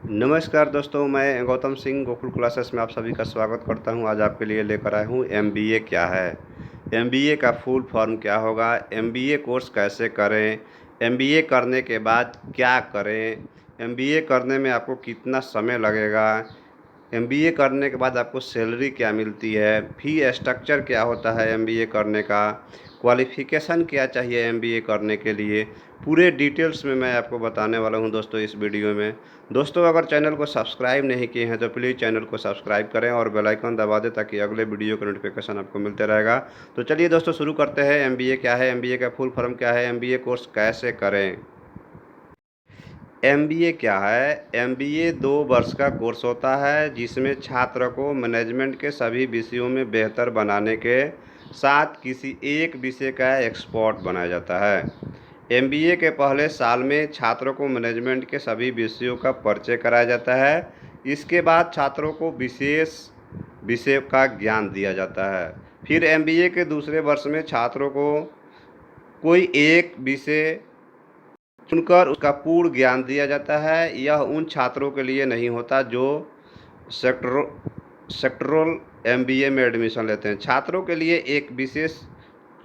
नमस्कार दोस्तों, मैं गौतम सिंह गोकुल क्लासेस में आप सभी का स्वागत करता हूं। आज आपके लिए लेकर आया हूं एमबीए क्या है, एमबीए का फुल फॉर्म क्या होगा, एमबीए कोर्स कैसे करें, एमबीए करने के बाद क्या करें, एमबीए करने में आपको कितना समय लगेगा, एमबीए करने के बाद आपको सैलरी क्या मिलती है, फी स्ट्रक्चर क्या होता है एमबीए करने का, क्वालिफ़िकेशन क्या चाहिए एमबीए करने के लिए, पूरे डिटेल्स में मैं आपको बताने वाला हूं दोस्तों इस वीडियो में। दोस्तों, अगर चैनल को सब्सक्राइब नहीं किए हैं तो प्लीज़ चैनल को सब्सक्राइब करें और बेल आइकन दबा दें ताकि अगले वीडियो का नोटिफिकेशन आपको मिलते रहेगा। तो चलिए दोस्तों, शुरू करते हैं। एमबीए क्या है, एमबीए का फुल फॉर्म क्या है, एमबीए कोर्स कैसे करें। एमबीए क्या है? एमबीए 2 वर्ष का कोर्स होता है जिसमें छात्र को मैनेजमेंट के सभी विषयों में बेहतर बनाने के साथ किसी एक विषय का एक्सपर्ट बनाया जाता है। एमबीए के पहले साल में छात्रों को मैनेजमेंट के सभी विषयों का परिचय कराया जाता है। इसके बाद छात्रों को विशेष विषय का ज्ञान दिया जाता है। फिर एमबीए के दूसरे वर्ष में छात्रों को कोई एक विषय चुनकर उसका पूर्ण ज्ञान दिया जाता है। यह उन छात्रों के लिए नहीं होता जो सेक्टरल एमबीए में एडमिशन लेते हैं। छात्रों के लिए एक विशेष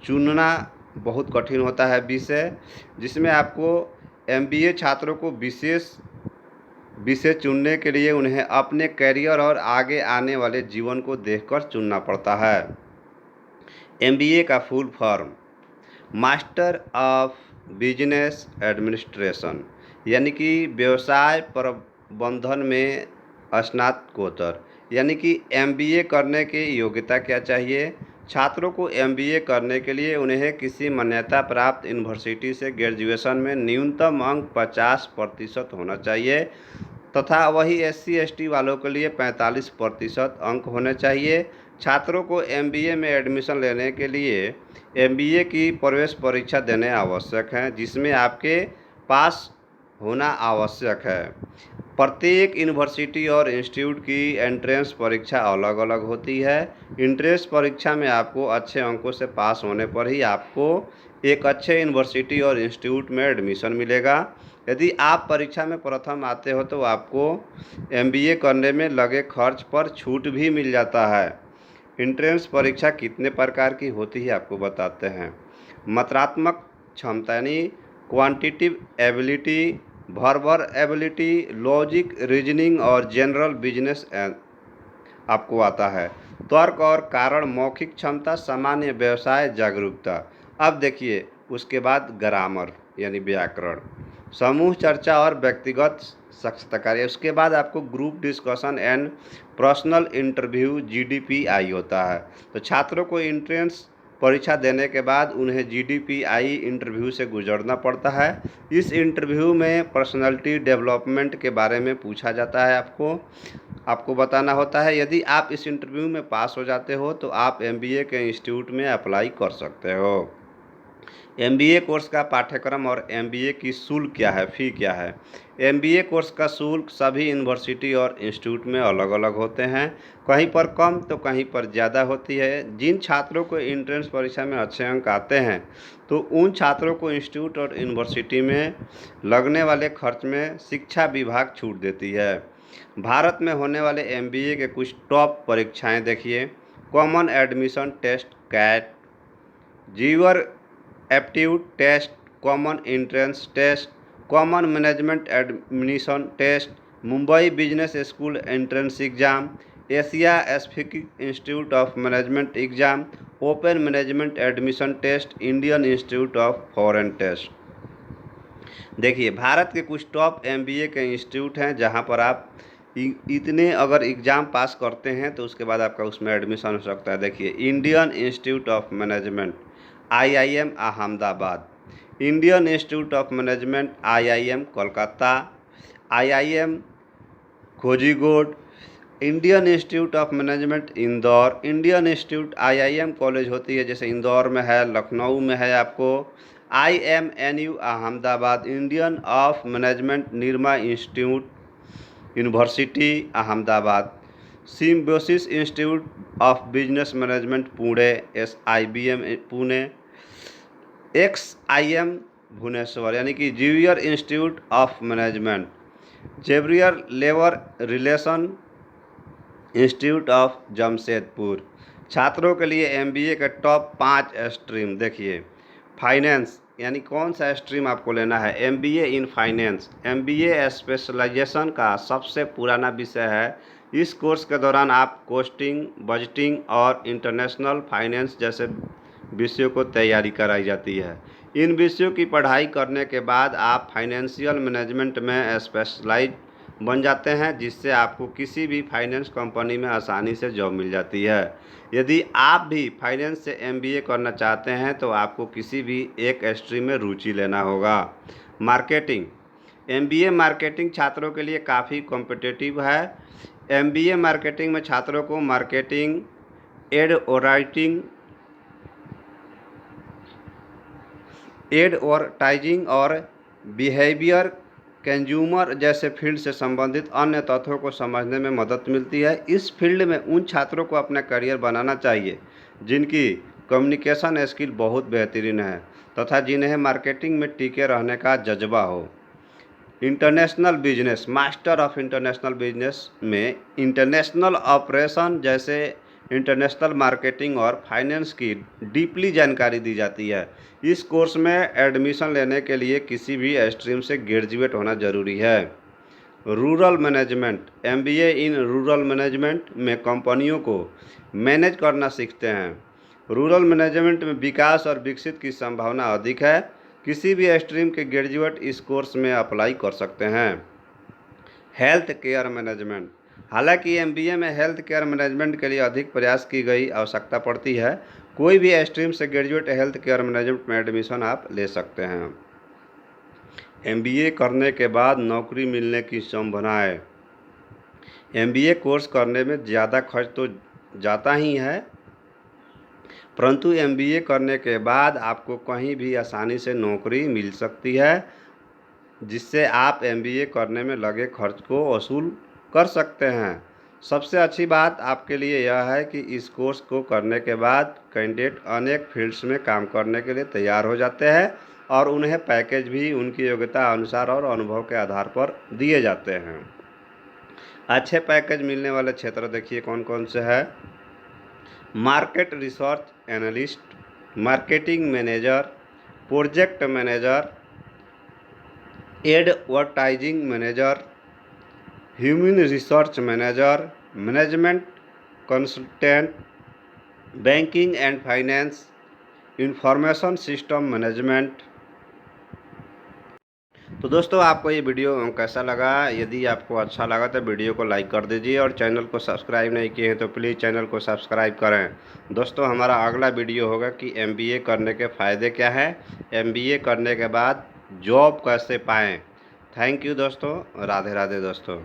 चुनना बहुत कठिन होता है विषय, जिसमें आपको एमबीए छात्रों को विशेष विषय चुनने के लिए उन्हें अपने करियर और आगे आने वाले जीवन को देखकर चुनना पड़ता है। एमबीए का full form master of business administration, यानी कि व्यवसाय प्रबंधन में स्नातकोत्तर। यानी कि एमबीए करने की योग्यता क्या चाहिए? छात्रों को एमबीए करने के लिए उन्हें किसी मान्यता प्राप्त यूनिवर्सिटी से ग्रेजुएशन में न्यूनतम अंक 50% होना चाहिए तथा वही एससी एसटी वालों के लिए 45% अंक होने चाहिए। छात्रों को एमबीए में एडमिशन लेने के लिए एमबीए की प्रवेश परीक्षा देने आवश्यक है, जिसमें आपके पास होना आवश्यक है। प्रत्येक यूनिवर्सिटी और इंस्टीट्यूट की एंट्रेंस परीक्षा अलग अलग होती है। एंट्रेंस परीक्षा में आपको अच्छे अंकों से पास होने पर ही आपको एक अच्छे यूनिवर्सिटी और इंस्टीट्यूट में एडमिशन मिलेगा। यदि आप परीक्षा में प्रथम आते हो तो आपको एमबीए करने में लगे खर्च पर छूट भी मिल जाता है। एंट्रेंस परीक्षा कितने प्रकार की होती है आपको बताते हैं। मात्रात्मक क्षमता यानी quantitative ability, verbal ability, logic, reasoning और जनरल बिजनेस आपको आता है। तर्क और कारण, मौखिक क्षमता, सामान्य व्यवसाय जागरूकता। अब देखिए उसके बाद ग्रामर यानी व्याकरण, समूह चर्चा और व्यक्तिगत साक्षात्कार। उसके बाद आपको group discussion and personal interview GDPI होता है। तो छात्रों को एंट्रेंस परीक्षा देने के बाद उन्हें जीडीपीआई इंटरव्यू से गुजरना पड़ता है। इस इंटरव्यू में पर्सनालिटी डेवलपमेंट के बारे में पूछा जाता है। आपको बताना होता है। यदि आप इस इंटरव्यू में पास हो जाते हो तो आप एमबीए के इंस्टीट्यूट में अप्लाई कर सकते हो। एमबीए कोर्स का पाठ्यक्रम और एमबीए की शुल्क क्या है, फ़ी क्या है। एमबीए कोर्स का शुल्क सभी यूनिवर्सिटी और इंस्टीट्यूट में अलग अलग होते हैं, कहीं पर कम तो कहीं पर ज़्यादा होती है। जिन छात्रों को एंट्रेंस परीक्षा में अच्छे अंक आते हैं तो उन छात्रों को इंस्टीट्यूट और यूनिवर्सिटी में लगने वाले खर्च में शिक्षा विभाग छूट देती है। भारत में होने वाले एमबीए के कुछ टॉप परीक्षाएं देखिए। Common admission test CAT, Xavier aptitude test, common entrance test, common management admission test, Mumbai business school entrance exam, Asia Pacific institute of management exam, open management admission test, Indian institute of foreign test. देखिए भारत के कुछ top MBA के institute हैं जहां पर आप इतने अगर एग्ज़ाम पास करते हैं तो उसके बाद आपका उसमें एडमिशन हो सकता है। देखिए Indian institute of management IIM Ahmedabad, Indian institute of management IIM Kolkata, IIM Kozhikode, Indian institute of management Indore, Indian institute IIM college होती है जैसे इंदौर में है, लखनऊ में है आपको, IMNU Ahmedabad, Indian of management Nirma institute university Ahmedabad, Symbiosis institute of business management Pune SIBM Pune, XIM Bhubaneswar यानी कि junior institute of management, Xavier labour relation institute of Jamshedpur. छात्रों के लिए एमबीए के टॉप 5 स्ट्रीम देखिए। फाइनेंस यानी कौन सा स्ट्रीम आपको लेना है? MBA in finance. MBA specialisation का सबसे पुराना विषय है। इस कोर्स के दौरान आप कॉस्टिंग, बजटिंग और इंटरनेशनल फाइनेंस जैसे विषयों को तैयारी कराई जाती है। इन विषयों की पढ़ाई करने के बाद आप फाइनेंशियल मैनेजमेंट में स्पेशलाइज बन जाते हैं, जिससे आपको किसी भी फाइनेंस कंपनी में आसानी से जॉब मिल जाती है। यदि आप भी फाइनेंस से एमबीए करना चाहते हैं तो आपको किसी भी एक स्ट्रीम में रुचि लेना होगा। मार्केटिंग। एमबीए मार्केटिंग छात्रों के लिए काफ़ी कॉम्पिटिटिव है। एमबीए मार्केटिंग में छात्रों को मार्केटिंग, एडवर्टाइजिंग और बिहेवियर कंज्यूमर जैसे फील्ड से संबंधित अन्य तथ्यों को समझने में मदद मिलती है। इस फील्ड में उन छात्रों को अपना करियर बनाना चाहिए जिनकी कम्युनिकेशन स्किल बहुत बेहतरीन है तथा जिन्हें मार्केटिंग में टिके रहने का जज्बा हो। International business. Master of international business में इंटरनेशनल ऑपरेशन जैसे इंटरनेशनल मार्केटिंग और फाइनेंस की डीपली जानकारी दी जाती है। इस कोर्स में एडमिशन लेने के लिए किसी भी स्ट्रीम से ग्रेजुएट होना जरूरी है। Rural management. MBA in rural management में कंपनियों को मैनेज करना सीखते हैं। रूरल मैनेजमेंट में विकास और विकसित की संभावना अधिक है। किसी भी स्ट्रीम के ग्रेजुएट इस कोर्स में अप्लाई कर सकते हैं। Health care management. हालांकि एमबीए में हेल्थ केयर मैनेजमेंट के लिए अधिक प्रयास की गई आवश्यकता पड़ती है। कोई भी स्ट्रीम से ग्रेजुएट हेल्थ केयर मैनेजमेंट में एडमिशन आप ले सकते हैं। एमबीए करने के बाद नौकरी मिलने की संभावनाएं। एमबीए कोर्स करने में ज़्यादा खर्च तो जाता ही है, परंतु एमबीए करने के बाद आपको कहीं भी आसानी से नौकरी मिल सकती है, जिससे आप एमबीए करने में लगे खर्च को वसूल कर सकते हैं। सबसे अच्छी बात आपके लिए यह है कि इस कोर्स को करने के बाद कैंडिडेट अनेक फील्ड्स में काम करने के लिए तैयार हो जाते हैं और उन्हें पैकेज भी उनकी योग्यता अनुसार और अनुभव के आधार पर दिए जाते हैं। अच्छे पैकेज मिलने वाले क्षेत्र देखिए कौन कौन से हैं। Market research analyst, marketing manager, project manager, advertising manager, human resource manager, management consultant, banking and finance, information system management. तो दोस्तों आपको ये वीडियो कैसा लगा? यदि आपको अच्छा लगा तो वीडियो को लाइक कर दीजिए और चैनल को सब्सक्राइब नहीं किए हैं तो प्लीज़ चैनल को सब्सक्राइब करें। दोस्तों हमारा अगला वीडियो होगा कि एमबीए करने के फ़ायदे क्या हैं, एमबीए करने के बाद जॉब कैसे पाएँ। थैंक यू दोस्तों। राधे राधे दोस्तों।